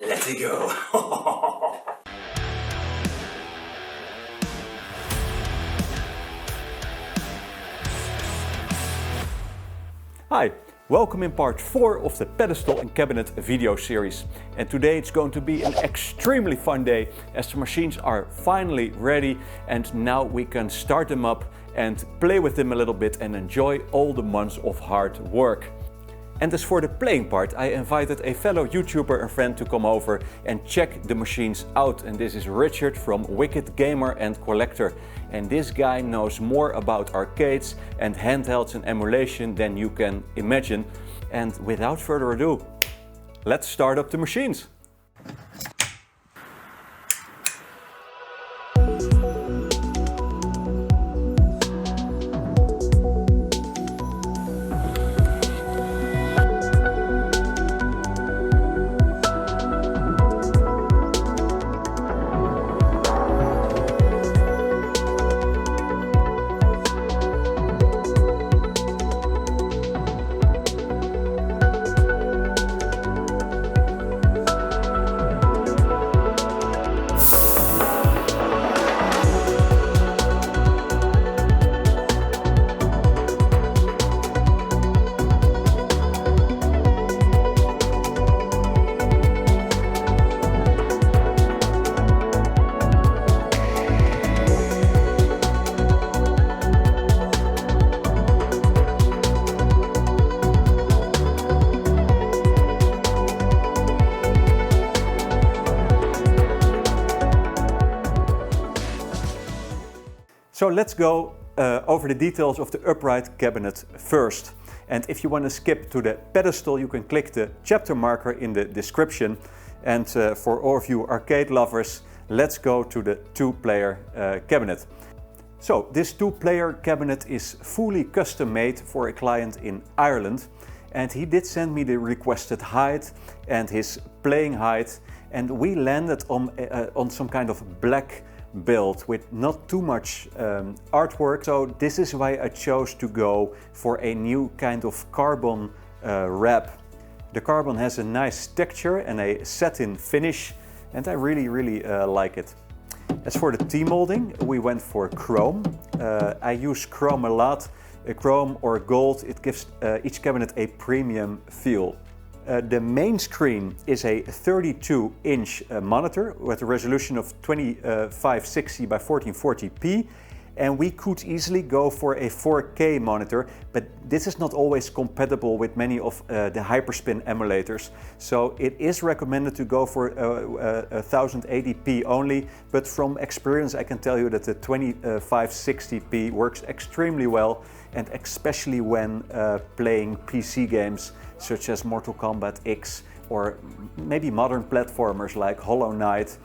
Let's go! Hi, welcome in part 4 of the Pedestal and Cabinet video series. And today it's going to be an extremely fun day as the machines are finally ready and now we can start them up and play with them a little bit and enjoy all the months of hard work. And as for the playing part, I invited a fellow YouTuber and friend to come over and check the machines out. And this is Richard from Wicked Gamer and Collector. And this guy knows more about arcades and handhelds and emulation than you can imagine. And without further ado, let's start up the machines. So let's go over the details of the upright cabinet first. And if you want to skip to the pedestal, you can click the chapter marker in the description. And for all of you arcade lovers, let's go to the two-player cabinet. So this two-player cabinet is fully custom made for a client in Ireland. And he did send me the requested height and his playing height. And we landed on some kind of black build with not too much artwork. So this is why I chose to go for a new kind of carbon wrap. The carbon has a nice texture and a satin finish and I really like it. As for the T-molding, we went for chrome. I use chrome a lot. Chrome or gold, it gives each cabinet a premium feel. The main screen is a 32-inch monitor with a resolution of 2560 by 1440p, and we could easily go for a 4K monitor, but this is not always compatible with many of the Hyperspin emulators. So it is recommended to go for 1080p only, but from experience I can tell you that the 2560p works extremely well, and especially when playing PC games such as Mortal Kombat X or maybe modern platformers like Hollow Knight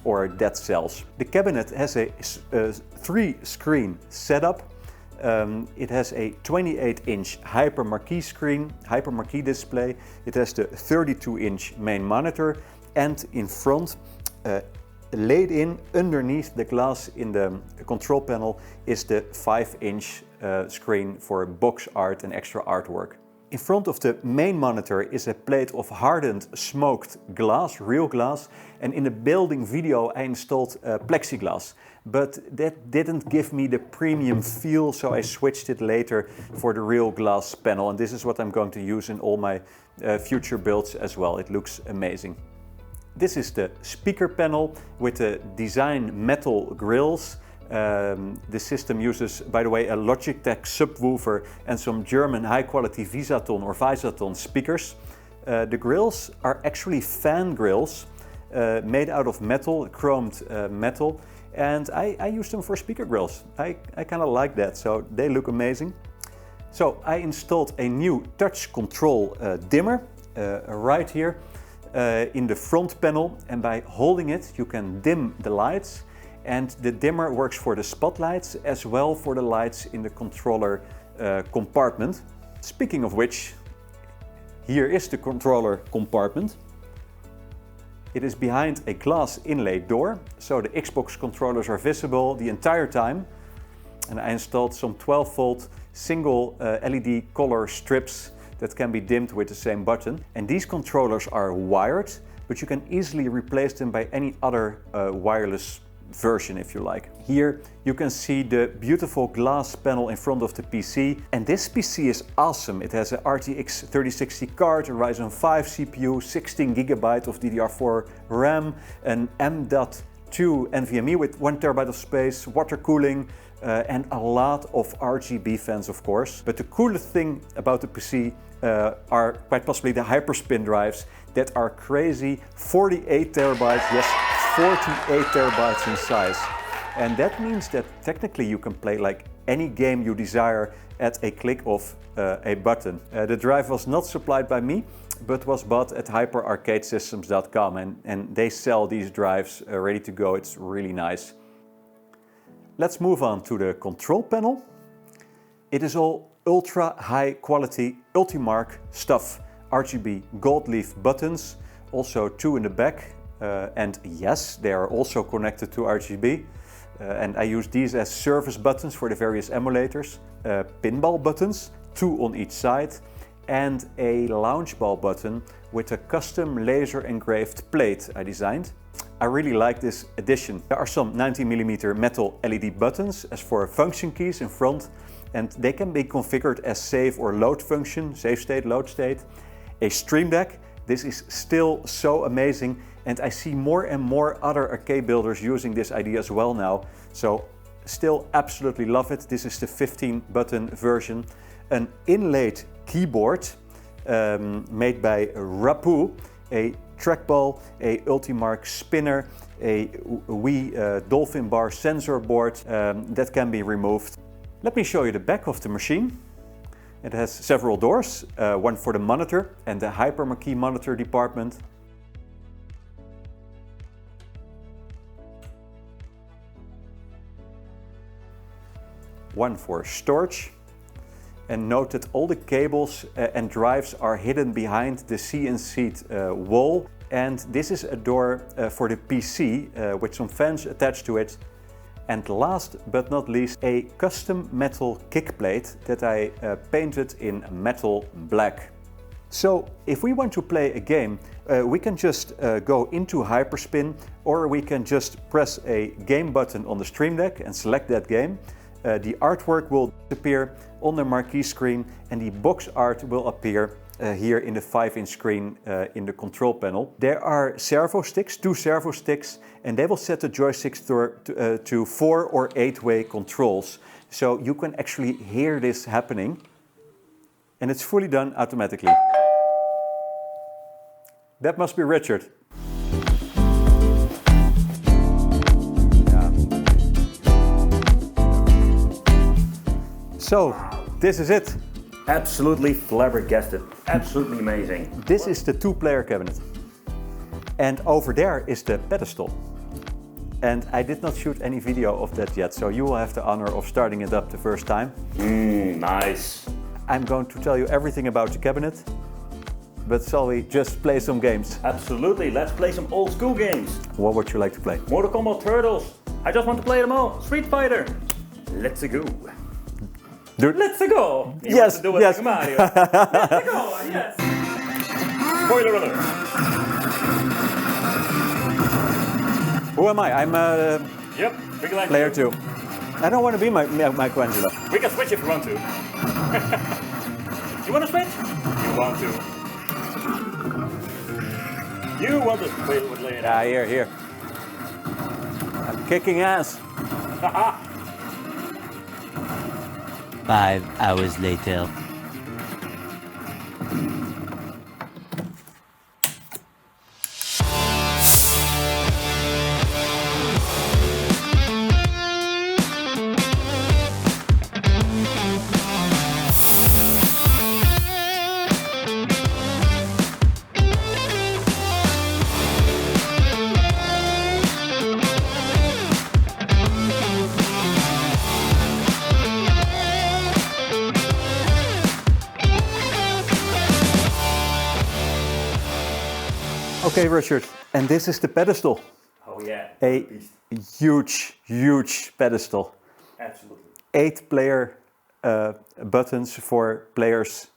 or Dead Cells. The cabinet has a 3-screen setup. It has a 28-inch Hypermarquee display. It has the 32-inch main monitor, and in front, laid in underneath the glass in the control panel, is the 5-inch screen for box art and extra artwork. In front of the main monitor is a plate of hardened smoked glass, real glass, and in the building video I installed plexiglass. But that didn't give me the premium feel, so I switched it later for the real glass panel, and this is what I'm going to use in all my future builds as well. It looks amazing. This is the speaker panel with the design metal grills. The system uses, by the way, a Logitech subwoofer and some German high-quality Visaton speakers. The grills are actually fan grills made out of metal, chromed metal, and I use them for speaker grills. I kind of like that, so they look amazing. So I installed a new touch control dimmer right here in the front panel, and by holding it you can dim the lights. And the dimmer works for the spotlights as well for the lights in the controller compartment. Speaking of which, here is the controller compartment. It is behind a glass inlaid door, so the Xbox controllers are visible the entire time. And I installed some 12-volt single LED color strips that can be dimmed with the same button. And these controllers are wired, but you can easily replace them by any other wireless version if you like. Here you can see the beautiful glass panel in front of the PC, and this PC is awesome. It has a RTX 3060 card, a Ryzen 5 CPU, 16 GB of DDR4 RAM, an M.2 NVMe with 1 TB of space, water cooling, and a lot of RGB fans of course. But the coolest thing about the PC are quite possibly the Hyperspin drives that are crazy. 48 terabytes, yes, 48 terabytes in size. And that means that technically you can play like any game you desire at a click of a button. The drive was not supplied by me, but was bought at hyperarcadesystems.com, and they sell these drives ready to go. It's really nice. Let's move on to the control panel. It is all ultra high quality Ultimarc stuff. RGB gold leaf buttons, also 2 in the back. And yes, they are also connected to RGB. And I use these as service buttons for the various emulators. Pinball buttons, 2 on each side. And a launch ball button with a custom laser engraved plate I designed. I really like this addition. There are some 90mm metal LED buttons as for function keys in front, and they can be configured as save or load function, save state, load state. A Stream Deck, this is still so amazing, and I see more and more other arcade builders using this idea as well now. So still absolutely love it. This is the 15-button version. An inlaid keyboard made by Rapu, a trackball, a Ultimarc spinner, a Wii Dolphin bar sensor board that can be removed. Let me show you the back of the machine. It has several doors, one for the monitor and the Hypermarquee monitor department. One for storage. And note that all the cables and drives are hidden behind the CNC wall. And this is a door for the PC with some fans attached to it. And last but not least, a custom metal kick plate that I painted in metal black. So if we want to play a game, we can just go into Hyperspin, or we can just press a game button on the Stream Deck and select that game. The artwork will appear on the marquee screen, and the box art will appear here in the 5-inch screen in the control panel. There are servo sticks, 2 servo sticks, and they will set the joysticks to 4 or 8-way controls. So you can actually hear this happening, and it's fully done automatically. That must be Richard. So, this is it. Absolutely flabbergasted. Absolutely amazing. This is the 2-player cabinet. And over there is the pedestal. And I did not shoot any video of that yet, so you will have the honor of starting it up the first time. Nice. I'm going to tell you everything about the cabinet, but shall we just play some games? Absolutely, let's play some old school games. What would you like to play? Mortal Kombat Turtles. I just want to play them all. Street Fighter. Let's go. Let's go! You yes, want to do it yes. like Mario. Let's go, yes! Spoiler alert! Who am I? I'm Yep, player 2. I don't want to be Michelangelo. We can switch if you want to. You want to switch? You want to. You want to play with later. Yeah, here. I'm kicking ass. 5 hours later. Okay, Richard, and this is the pedestal. Oh yeah. A huge pedestal. Absolutely. 8 buttons for players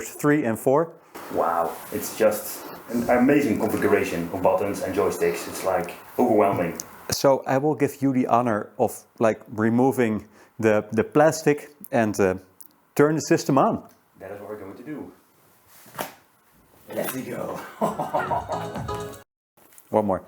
3 and 4. Wow, it's just an amazing configuration of buttons and joysticks. It's like overwhelming. So I will give you the honor of like removing the plastic and turn the system on. That is what we're going to do. Let's go. One more.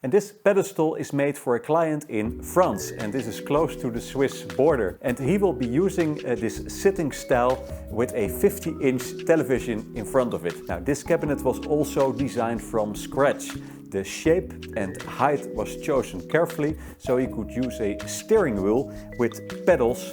And this pedestal is made for a client in France, and this is close to the Swiss border. And he will be using this sitting style with a 50-inch television in front of it. Now, this cabinet was also designed from scratch. The shape and height was chosen carefully, so you could use a steering wheel with pedals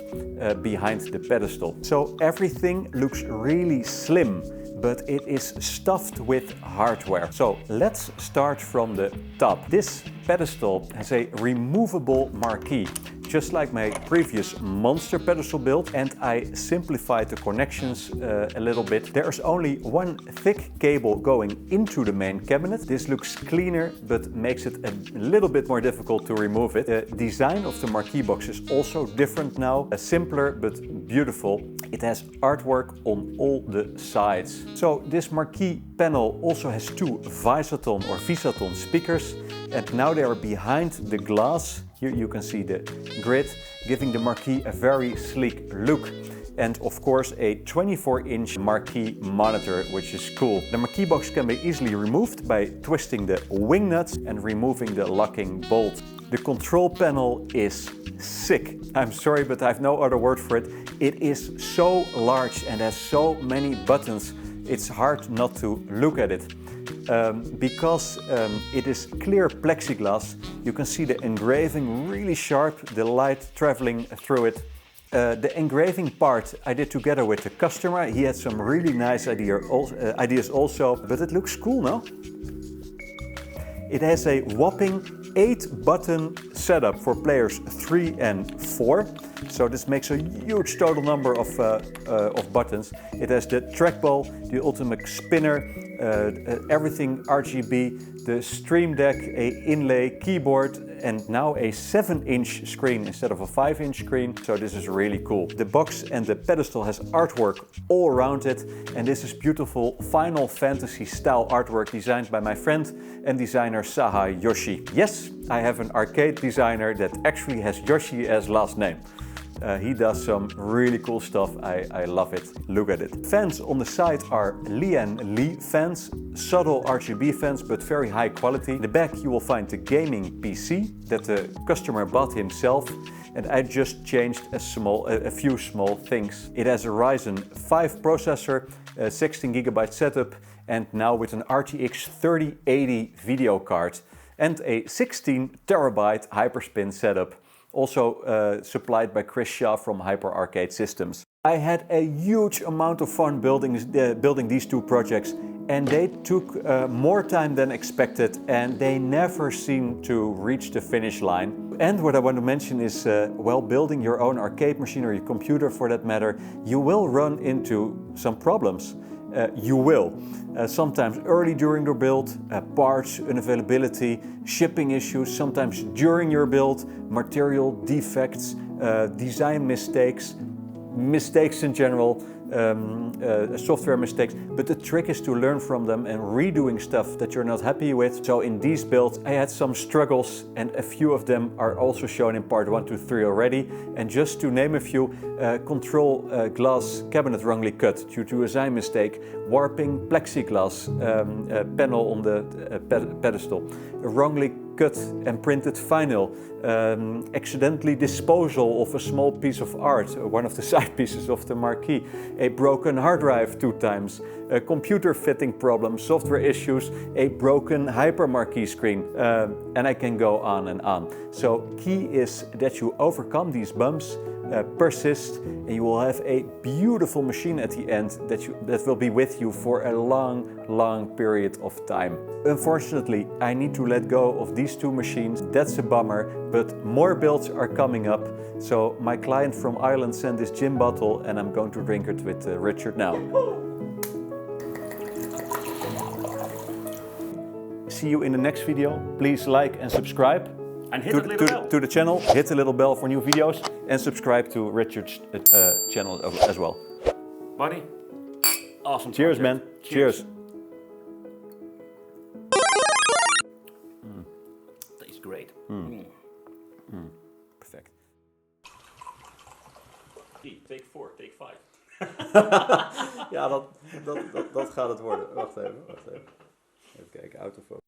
behind the pedestal. So everything looks really slim, but it is stuffed with hardware. So let's start from the top. This pedestal has a removable marquee, just like my previous monster pedestal build, and I simplified the connections a little bit. There's only one thick cable going into the main cabinet. This looks cleaner, but makes it a little bit more difficult to remove it. The design of the marquee box is also different now, simpler but beautiful. It has artwork on all the sides. So this marquee panel also has two Visaton speakers, and now they are behind the glass. Here you can see the grid, giving the marquee a very sleek look. And of course a 24-inch marquee monitor, which is cool. The marquee box can be easily removed by twisting the wing nuts and removing the locking bolt. The control panel is sick. I'm sorry, but I have no other word for it. It is so large and has so many buttons, it's hard not to look at it. Because it is clear plexiglass, you can see the engraving really sharp, the light traveling through it. The engraving part I did together with the customer. He had some really nice ideas also, but it looks cool, no? It has a whopping 8-button setup for players 3 and 4. So this makes a huge total number of buttons. It has the trackball, the ultimate spinner, everything RGB, the Stream Deck, a inlay keyboard, and now a 7-inch screen instead of a 5-inch screen. So this is really cool. The box and the pedestal has artwork all around it, and this is beautiful Final Fantasy style artwork designed by my friend and designer Sahaj Joshi. Yes, I have an arcade designer that actually has Joshi as last name. He does some really cool stuff. I love it. Look at it. Fans on the side are Lee fans, subtle RGB fans, but very high quality. In the back you will find the gaming PC that the customer bought himself, and I just changed a few small things. It has a Ryzen 5 processor, a 16GB setup, and now with an RTX 3080 video card and a 16TB Hyperspin setup. Also supplied by Chris Shaw from Hyper Arcade Systems. I had a huge amount of fun building these two projects, and they took more time than expected, and they never seemed to reach the finish line. And what I want to mention is, while building your own arcade machine or your computer for that matter, you will run into some problems. You will. Sometimes early during your build, parts unavailability, shipping issues, sometimes during your build, material defects, design mistakes in general, software mistakes, but the trick is to learn from them and redoing stuff that you're not happy with. So in these builds I had some struggles, and a few of them are also shown in part 1 to 3 already. And just to name a few, control glass cabinet wrongly cut due to a design mistake, warping plexiglass panel on the pedestal, wrongly cut and printed vinyl, accidentally disposal of a small piece of art, one of the side pieces of the marquee, a broken hard drive 2 times, a computer fitting problem, software issues, a broken hyper marquee screen, and I can go on and on. So key is that you overcome these bumps, persist, and you will have a beautiful machine at the end that will be with you for a long period of time. Unfortunately, I need to let go of these 2 machines. That's a bummer, but more builds are coming up. So my client from Ireland sent this gin bottle, and I'm going to drink it with Richard now. see you in the next video. Please like and subscribe And hit the little bell. to the channel. Hit the little bell for new videos and subscribe to Richard's channel as well. Buddy, awesome. Cheers, project. man. Cheers. Tastes great. Perfect. Take 4, take 5. Ja, dat gaat het worden. Wacht even. Even kijken, autofocus.